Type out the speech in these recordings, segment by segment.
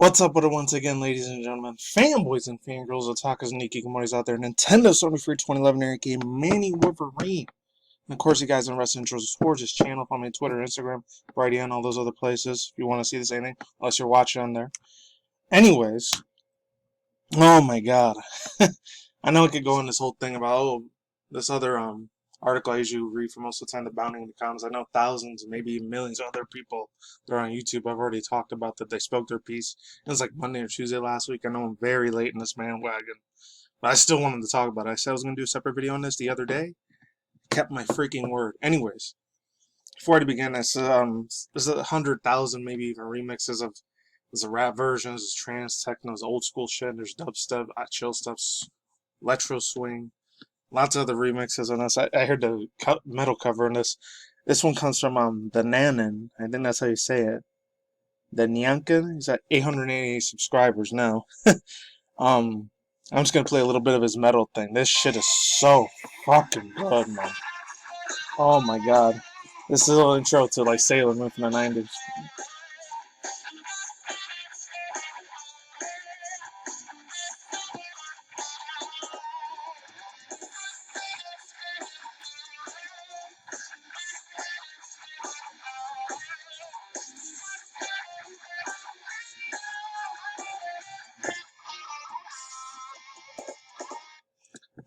What's up with it once again, ladies and gentlemen, fanboys and fangirls, otakus and nikikomoris out there, Nintendo Sony Free 2011 era game Manny Wolverine. And of course, you guys on Wrestling Intros Sports, this channel, follow me on Twitter, Instagram, right and all those other places if you want to see the same thing, unless you're watching on there. Anyways, oh my god. I know I could go on this whole thing about, this other article I usually read for most of the time, the Bounding in the Comments. I know thousands, maybe even millions of other people that are on YouTube I've already talked about that they spoke their piece. It was like Monday or Tuesday last week. I know I'm very late in this bandwagon, but I still wanted to talk about it. I said I was going to do a separate video on this the other day. Kept my freaking word. Anyways, before I begin, there's 100,000 maybe even remixes of there's a rap versions, there's trance, techno, there's old school shit, there's dubstep, chill stuff, electro swing, lots of other remixes on this. I heard the metal cover on this. This one comes from the Nanan. I think that's how you say it. The Nyankan. He's at 888 subscribers now. I'm just gonna play a little bit of his metal thing. This shit is so fucking good, man. Oh my god. This is a little intro to like Sailor Moon from the 90s.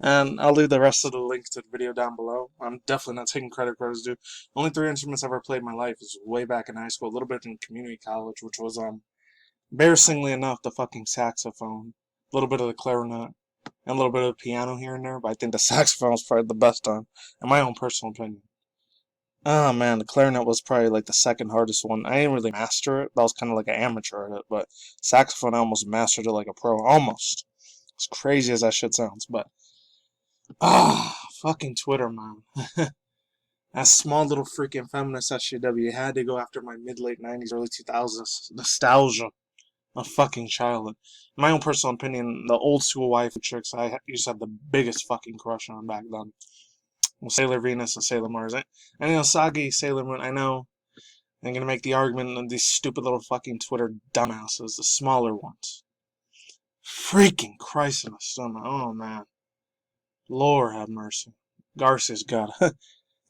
And I'll leave the rest of the links to the video down below. I'm definitely not taking credit where it's due. Only three instruments I've ever played in my life is way back in high school, a little bit in community college, which was embarrassingly enough the fucking saxophone, a little bit of the clarinet, and a little bit of the piano here and there. But I think the saxophone was probably the best one, in my own personal opinion. Oh man, the clarinet was probably like the second hardest one. I didn't really master it. I was kind of like an amateur at it, but saxophone I almost mastered it like a pro. Almost. As crazy as that shit sounds, but fucking Twitter, man. That small little freaking feminist SJW had to go after my mid-late 90s, early 2000s nostalgia of fucking childhood. In my own personal opinion, the old school waifu chicks I used to have the biggest fucking crush on back then. Well, Sailor Venus and Sailor Mars. And Usagi Sailor Moon, I know I'm gonna make the argument of these stupid little fucking Twitter dumbasses, the smaller ones. Freaking Christ in the stomach. Oh man. Lord have mercy. Garcia's God.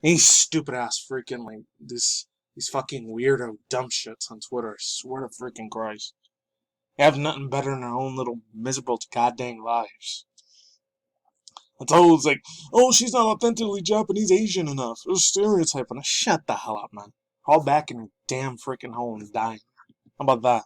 These stupid ass freaking like these fucking weirdo dumb shits on Twitter. I swear to freaking Christ. They have nothing better than their own little miserable goddamn lives. It's always like, oh, she's not authentically Japanese Asian enough. It's stereotyping. Shut the hell up, man. Crawl back in your damn freaking hole and die. How about that?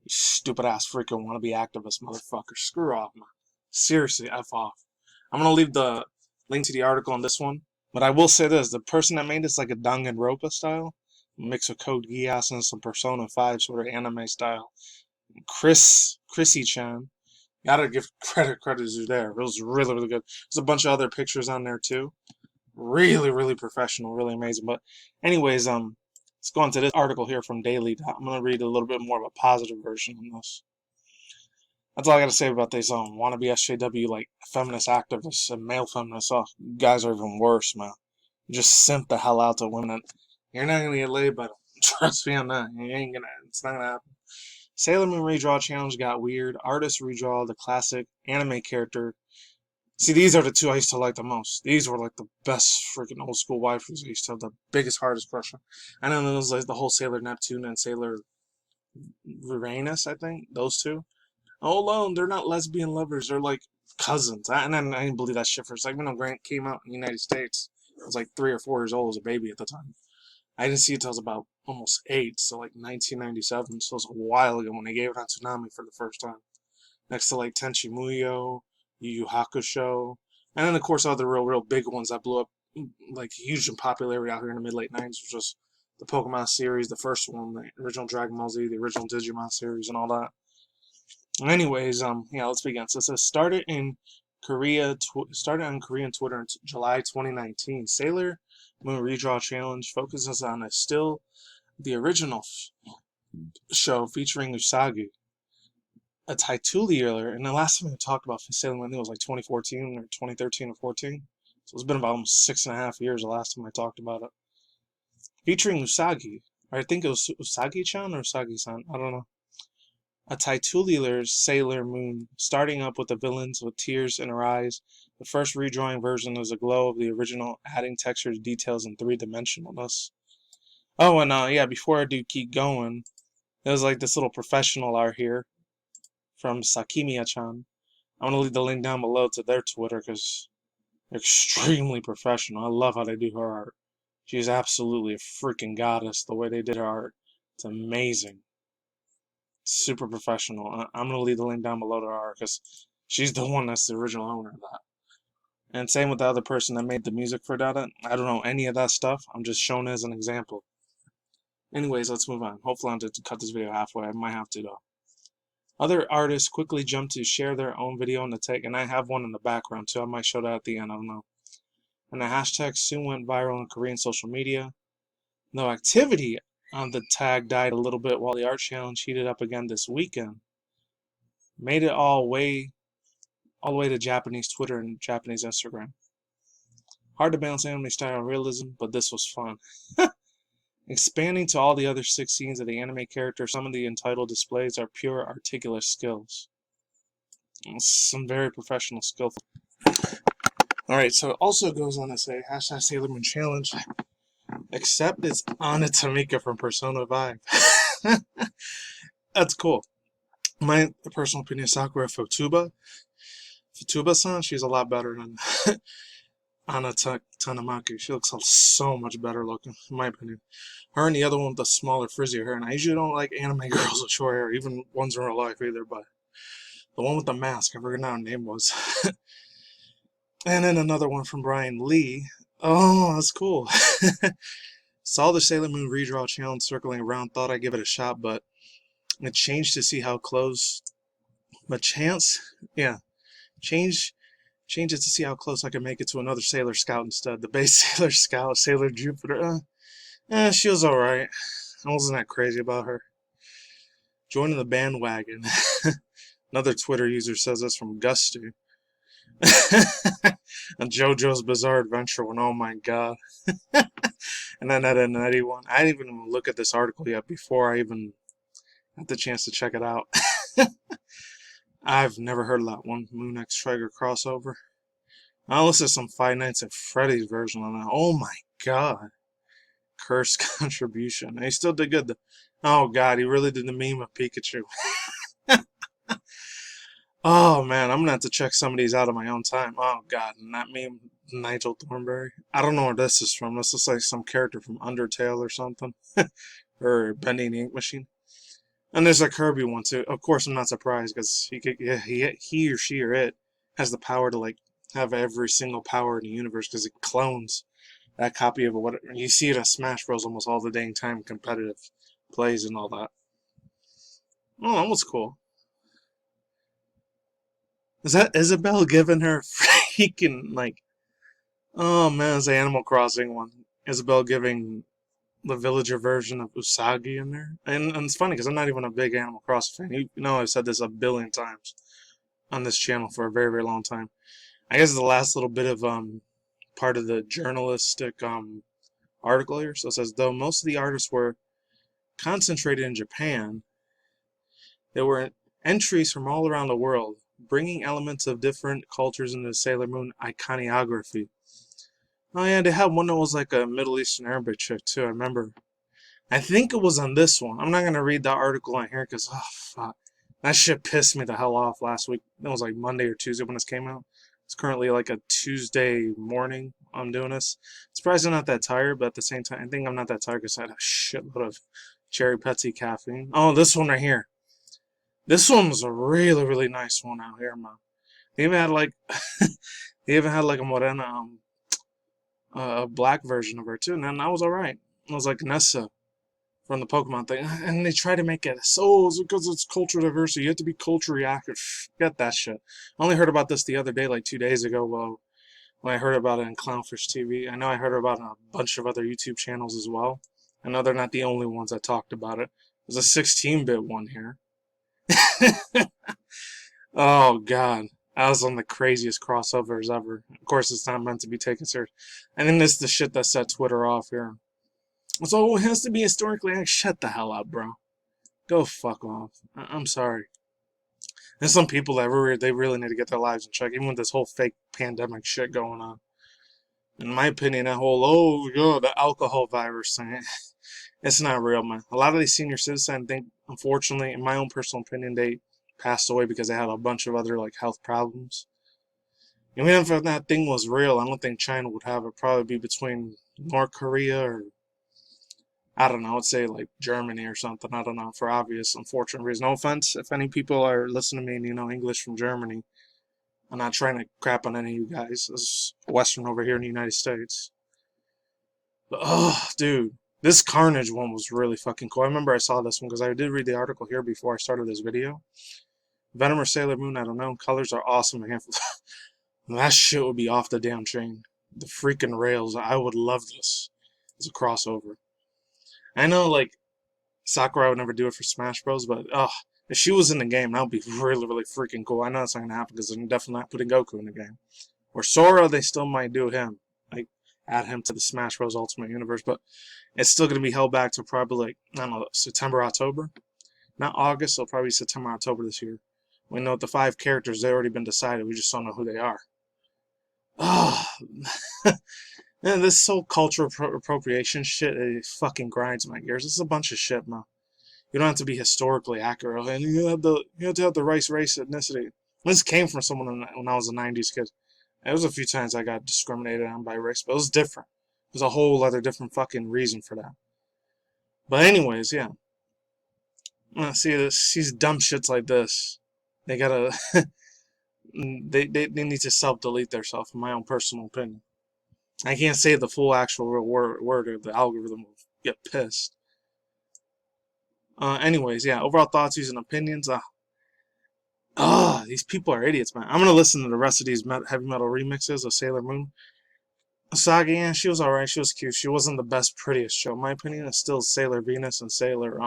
You stupid ass freaking wannabe activist motherfucker. Screw off, man. Seriously, F off. I'm gonna leave the link to the article on this one. But I will say this, the person that made this like a Danganronpa style, mix of Code Geass and some Persona 5 sort of anime style. Chrissy-chan, gotta give credit is due there. It was really, really good. There's a bunch of other pictures on there too. Really, really professional, really amazing. But anyways, let's go on to this article here from Daily. I'm gonna read a little bit more of a positive version on this. That's all I gotta say about these wannabe SJW like feminist activists and male feminists. Oh, guys are even worse, man. You just simp the hell out to women. You're not gonna get laid by them. Trust me on that. You ain't gonna. It's not gonna happen. Sailor Moon Redraw Challenge got weird. Artists redraw the classic anime character. See, these are the two I used to like the most. These were like the best freaking old school waifus. I used to have the biggest, hardest crush on. I know those like the whole Sailor Neptune and Sailor Uranus. I think those two. Oh, alone, they're not lesbian lovers. They're like cousins. I didn't believe that shit for a second. When Grant came out in the United States, I was like 3 or 4 years old as a baby at the time. I didn't see it until I was about almost 8, so like 1997. So it was a while ago when they gave it on Tsunami for the first time. Next to like Tenchi Muyo, Yu Yu Hakusho, and then of course other real big ones that blew up like huge in popularity out here in the mid-late 90s, which was the Pokemon series, the first one, the original Dragon Ball Z, the original Digimon series, and all that. Anyways, yeah, let's begin. So it says started on Korean Twitter in July 2019. Sailor Moon Redraw Challenge focuses on a still the original show featuring Usagi, a titular, and the last time we talked about Sailor Moon, I think it was like 2014 or 2013 or 14. So it's been about almost 6.5 years the last time I talked about it. Featuring Usagi. I think it was Usagi-chan or Usagi-san. I don't know. A titular Sailor Moon, starting up with the villains with tears in her eyes. The first redrawing version is a glow of the original, adding textures, details, and three-dimensionalness. Oh, and yeah, before I do keep going, there's like this little professional art here from Sakimiya-chan. I'm gonna leave the link down below to their Twitter because they're extremely professional. I love how they do her art. She's absolutely a freaking goddess, the way they did her art. It's amazing. Super professional. I'm going to leave the link down below to her because she's the one that's the original owner of that. And same with the other person that made the music for that. I don't know any of that stuff. I'm just showing it as an example. Anyways, let's move on. Hopefully I'll just cut this video halfway. I might have to though. Other artists quickly jumped to share their own video on the tag, and I have one in the background too. I might show that at the end. I don't know. And the hashtag soon went viral on Korean social media. No activity on the tag died a little bit while the art challenge heated up again this weekend. Made it all the way to Japanese Twitter and Japanese Instagram. Hard to balance anime style and realism, but this was fun. Expanding to all the other 6 scenes of the anime character, some of the entitled displays are pure articulate skills. Some very professional skill. Alright, so it also goes on to say, hashtag Sailor Moon Challenge, except it's Anna Tamika from Persona 5. That's cool. My personal opinion, Sakura Futuba-san, she's a lot better than Anna Tanamaki. She looks so much better looking, in my opinion. Her and the other one with the smaller, frizzier hair, and I usually don't like anime girls with short hair, even ones in real life either, but the one with the mask, I forget what her name was. And then another one from Brian Lee. Oh, that's cool. Saw the Sailor Moon redraw challenge circling around, thought I'd give it a shot, but it changed to see how close. But change it to see how close I can make it to another Sailor Scout instead. The base Sailor Scout, Sailor Jupiter. She was alright. I wasn't that crazy about her. Joining the bandwagon. Another Twitter user says this from Gusty. And JoJo's Bizarre Adventure one, oh my god. And then that Eddie one. I didn't even look at this article yet before I even had the chance to check it out. I've never heard of that one. Moon X Trigger crossover. I'll listen to some Five Nights at Freddy's version on that. Oh my god. Cursed contribution. And he still did good. Oh god, he really did the meme of Pikachu. Oh man, I'm gonna have to check some of these out on my own time. Oh god, and that meme, Nigel Thornberry. I don't know where this is from. This looks like some character from Undertale or something. Or Bending the Ink Machine. And there's a Kirby one too. Of course, I'm not surprised because he or she or it has the power to like have every single power in the universe because it clones that copy of what you see it in Smash Bros. Almost all the dang time, competitive plays and all that. Oh, that was cool. Is that Isabelle giving her freaking like? Oh man, it's the Animal Crossing one. Isabelle giving the villager version of Usagi in there. And it's funny because I'm not even a big Animal Crossing fan. You know I've said this a billion times on this channel for a very, very long time. I guess the last little bit of part of the journalistic article here. So it says, though most of the artists were concentrated in Japan, there were entries from all around the world, bringing elements of different cultures into Sailor Moon iconography. Oh yeah, they had one that was like a Middle Eastern Arabic chick too, I remember. I think it was on this one. I'm not going to read the article on here because, oh fuck. That shit pissed me the hell off last week. It was like Monday or Tuesday when this came out. It's currently like a Tuesday morning I'm doing this. Surprised I'm not that tired, but at the same time, I think I'm not that tired because I had a shitload of cherry Pepsi caffeine. Oh, this one right here. This one was a really, really nice one out here, man. They even had like, a Morena, a black version of her too, and then that was alright. It was like Nessa from the Pokemon thing, and they try to make it so because it's cultural diversity. You have to be culturally accurate. Get that shit. I only heard about this the other day, like 2 days ago. Well, when I heard about it in Clownfish TV, I know I heard about it on a bunch of other YouTube channels as well. I know they're not the only ones that talked about it. There's a 16-bit one here. Oh god, that was one of the craziest crossovers ever. Of course, it's not meant to be taken serious. And then this is the shit that set Twitter off here. So it has to be historically accurate. Shut the hell up, bro. Go fuck off. I'm sorry. There's some people that they really need to get their lives in check, even with this whole fake pandemic shit going on. In my opinion, that whole, oh, yeah, the alcohol virus thing, it's not real, man. A lot of these senior citizens, I think, unfortunately, in my own personal opinion, they passed away because they had a bunch of other, like, health problems. Even if that thing was real, I don't think China would have it. Probably be between North Korea or, I don't know, I would say, like, Germany or something. I don't know, for obvious, unfortunate reasons. No offense if any people are listening to me and you know English from Germany. I'm not trying to crap on any of you guys. This is Western over here in the United States. But, oh, dude. This Carnage one was really fucking cool. I remember I saw this one because I did read the article here before I started this video. Venom or Sailor Moon, I don't know. Colors are awesome. That shit would be off the damn chain. The freaking rails. I would love this as a crossover. I know, like, Sakura would never do it for Smash Bros, but, if she was in the game, that would be really, really freaking cool. I know that's not going to happen because they're definitely not putting Goku in the game. Or Sora, they still might do him. Like, add him to the Smash Bros. Ultimate Universe, but it's still going to be held back to probably, like, I don't know, September, October? Not August, so probably September, October this year. We know the 5 characters, they've already been decided. We just don't know who they are. Oh, man, this whole cultural appropriation shit, it fucking grinds my gears. This is a bunch of shit, man. You don't have to be historically accurate, and you have to have the right race, ethnicity. This came from someone when I was a '90s kid. There was a few times I got discriminated on by race, but it was different. There's a whole other different fucking reason for that. But anyways, yeah. See this, these dumb shits like this. They gotta, they need to self-delete themselves, in my own personal opinion. I can't say the full actual word or the algorithm will get pissed. Anyways, yeah, overall thoughts, views, and opinions. These people are idiots, man. I'm gonna listen to the rest of these heavy metal remixes of Sailor Moon. Usagi, yeah, she was alright. She was cute. She wasn't the best, prettiest show, in my opinion. It's still Sailor Venus and Sailor,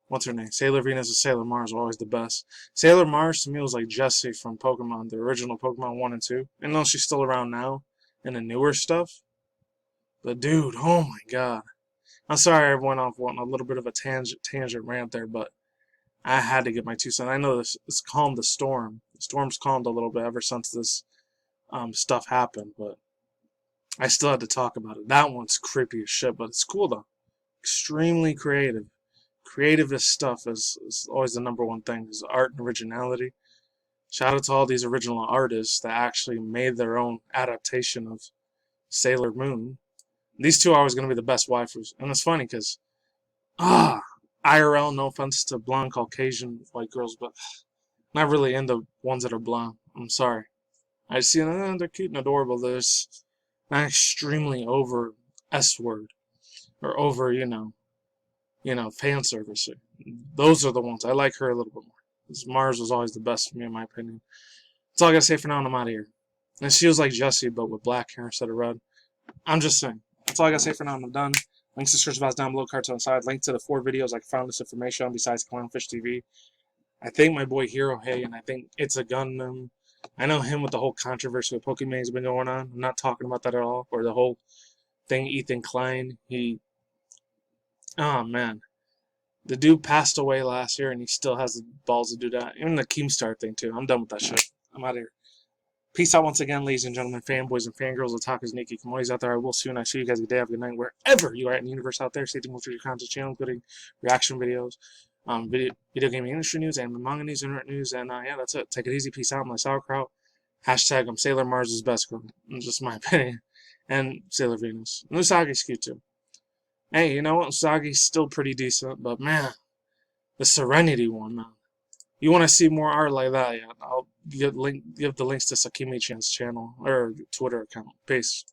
what's her name? Sailor Venus and Sailor Mars were always the best. Sailor Mars, to me, was like Jessie from Pokemon, the original Pokemon 1 and 2. I know she's still around now in the newer stuff. But, dude, oh my god. I'm sorry I went off on a little bit of a tangent rant there, but I had to get my 2 cents. I know it's calmed the storm. The storm's calmed a little bit ever since this stuff happened, but I still had to talk about it. That one's creepy as shit, but it's cool though. Extremely creative. Creative stuff is always the #1 thing, is art and originality. Shout out to all these original artists that actually made their own adaptation of Sailor Moon. These two are always going to be the best waifus. And it's funny because, IRL, no offense to blonde Caucasian white girls, but not really into ones that are blonde. I'm sorry. I see them, they're cute and adorable. There's not extremely over S word or over, fan service. Those are the ones. I like her a little bit more. Because Mars was always the best for me, in my opinion. That's all I gotta say for now, and I'm out of here. And she was like Jessie, but with black hair instead of red. I'm just saying. That's all I gotta say for now, and I'm done. Links to search box down below, cards on the side. Link to the 4 videos I found this information on besides Clownfish TV. I think my boy Hero Hey, and I think It's a Gundam. I know him with the whole controversy with Pokemon has been going on. I'm not talking about that at all. Or the whole thing, Ethan Klein. Oh man. The dude passed away last year and he still has the balls to do that. Even the Keemstar thing too. I'm done with that shit. I'm out of here. Peace out once again, ladies and gentlemen, fanboys and fangirls, otakus, Nikki, Kamois out there. I will soon. I see you guys a day. Have a good night wherever you are in the universe out there. Stay tuned for your content channel, including reaction videos, video gaming industry news, and manga news, internet news, and yeah, that's it. Take it easy. Peace out. My sauerkraut. Hashtag I'm Sailor Mars' best girl. That's just my opinion. And Sailor Venus. And Usagi's cute too. Hey, you know what? Usagi's still pretty decent, but man, the Serenity one, man. You want to see more art like that? Yeah, I'll give the links to Sakimi-chan's channel or Twitter account. Peace.